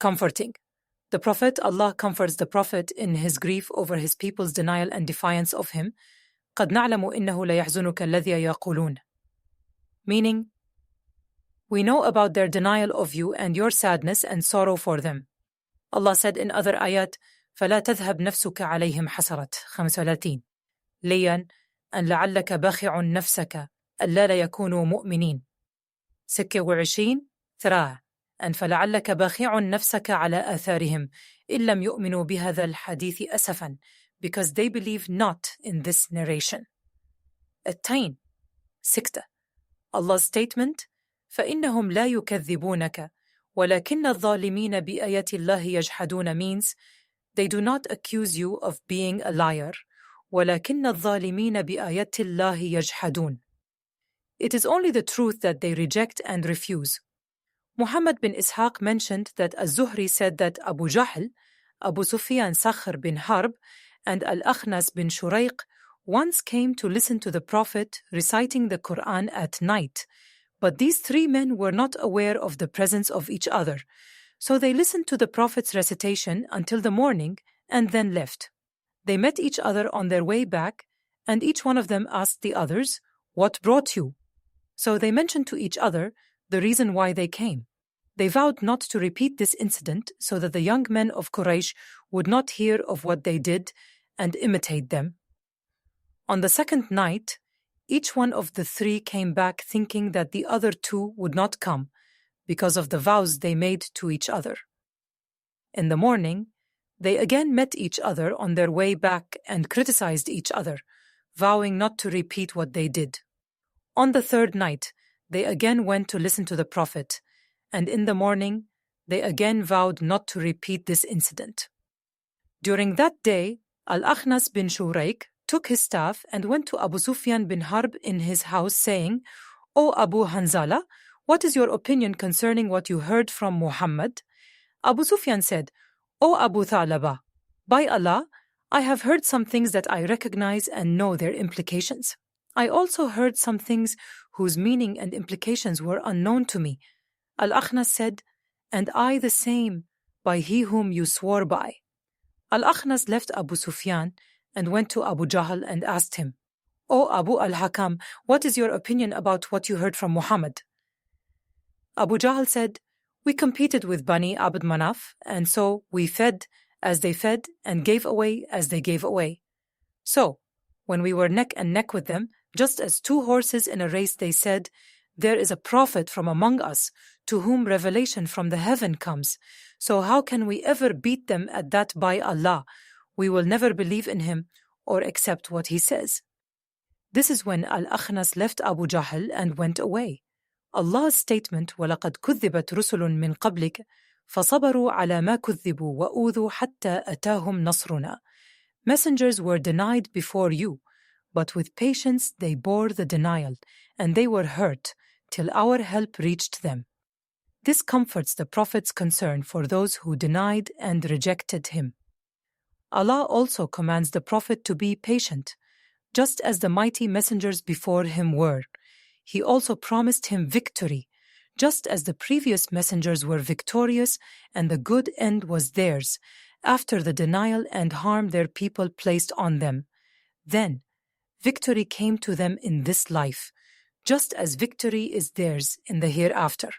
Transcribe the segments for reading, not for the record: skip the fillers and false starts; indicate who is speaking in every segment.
Speaker 1: Comforting. The Prophet, Allah comforts the Prophet in his grief over his people's denial and defiance of him. قَدْ نَعْلَمُ إِنَّهُ لَيَحْزُنُكَ الَّذِي يَقُولُونَ. Meaning, we know about their denial of you and your sadness and sorrow for them. Allah said in other ayat, فَلَا تَذْهَبْ نَفْسُكَ عَلَيْهِمْ حَسَرَتْ 35 ليا أن لعلك باخع نفسك ألا لا يكونوا مؤمنين 26 3 أن فلعلك باخع نفسك على آثارهم إن لم يؤمنوا بهذا الحديث أسفا because they believe not in this narration. 6 Allah's statement فإنهم لا يكذبونك ولكن الظالمين بآيات الله يجحدون means they do not accuse you of being a liar ولكن الظالمين بآيات الله يجحدون. It is only the truth that they reject and refuse. Muhammad bin Ishaq mentioned that Az-Zuhri said that Abu Jahl, Abu Sufyan Sakhr bin Harb, and Al-Akhnas bin Shuraiq once came to listen to the Prophet reciting the Quran at night, but these three men were not aware of the presence of each other, so they listened to the Prophet's recitation until the morning and then left. They met each other on their way back, and each one of them asked the others, "What brought you?" So they mentioned to each other the reason why they came. They vowed not to repeat this incident so that the young men of Quraysh would not hear of what they did and imitate them. On the second night, each one of the three came back thinking that the other two would not come because of the vows they made to each other. In the morning, they again met each other on their way back and criticized each other, vowing not to repeat what they did. On the third night, they again went to listen to the Prophet, and in the morning, they again vowed not to repeat this incident. During that day, Al-Akhnas bin Shuraiq took his staff and went to Abu Sufyan bin Harb in his house, saying, "O Abu Hanzala, what is your opinion concerning what you heard from Muhammad?" Abu Sufyan said, "O Abu Thalaba, by Allah, I have heard some things that I recognize and know their implications. I also heard some things whose meaning and implications were unknown to me." Al-Akhnas said, "And I the same, by he whom you swore by." Al-Akhnas left Abu Sufyan and went to Abu Jahl and asked him, "O Abu al-Hakam, what is your opinion about what you heard from Muhammad?" Abu Jahl said, "We competed with Bani Abd Manaf, and so we fed as they fed and gave away as they gave away. So, when we were neck and neck with them, just as two horses in a race, they said, 'There is a prophet from among us to whom revelation from the heaven comes. So how can we ever beat them at that by Allah? We will never believe in him or accept what he says.'" This is when Al-Akhnas left Abu Jahl and went away. Allah's statement, وَلَقَدْ كُذِّبَتْ رُسُلٌ مِّن قَبْلِكَ فَصَبَرُوا عَلَى مَا كُذِّبُوا وَأُوذُوا حَتَّى أَتَاهُمْ نَصْرُنَا. Messengers were denied before you, but with patience they bore the denial, and they were hurt till our help reached them. This comforts the Prophet's concern for those who denied and rejected him. Allah also commands the Prophet to be patient, just as the mighty messengers before him were. He also promised him victory, just as the previous messengers were victorious and the good end was theirs, after the denial and harm their people placed on them. Then, victory came to them in this life, just as victory is theirs in the hereafter.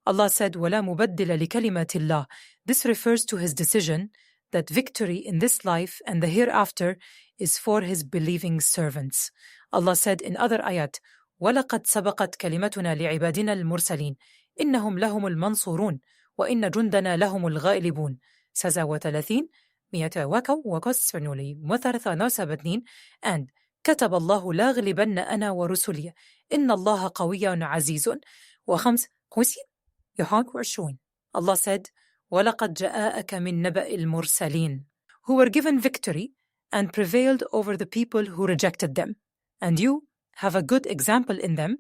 Speaker 1: Allah said, وَلَا مُبَدِّلَ لِكَلِمَاتِ اللَّهِ. This refers to his decision that victory in this life and the hereafter is for his believing servants. Allah said in other ayat, وَلَقَدْ سَبَقَتْ كَلِمَتُنَا لِعِبَادِنَا الْمُرْسَلِينَ إِنَّهُمْ لَهُمُ الْمَنْصُورُونَ وَإِنَّ جُنْدَنَا لَهُمُ الْغَائِلِبُونَ 36 133 and كتب الله لا غلبن أنا ورسلي إن الله قوي عزيز 25 Allah said, وَلَقَدْ جَاءَكَ مِن نَبَإِ الْمُرْسَلِينَ, who were given victory and prevailed over the people who rejected them. And you have a good example in them,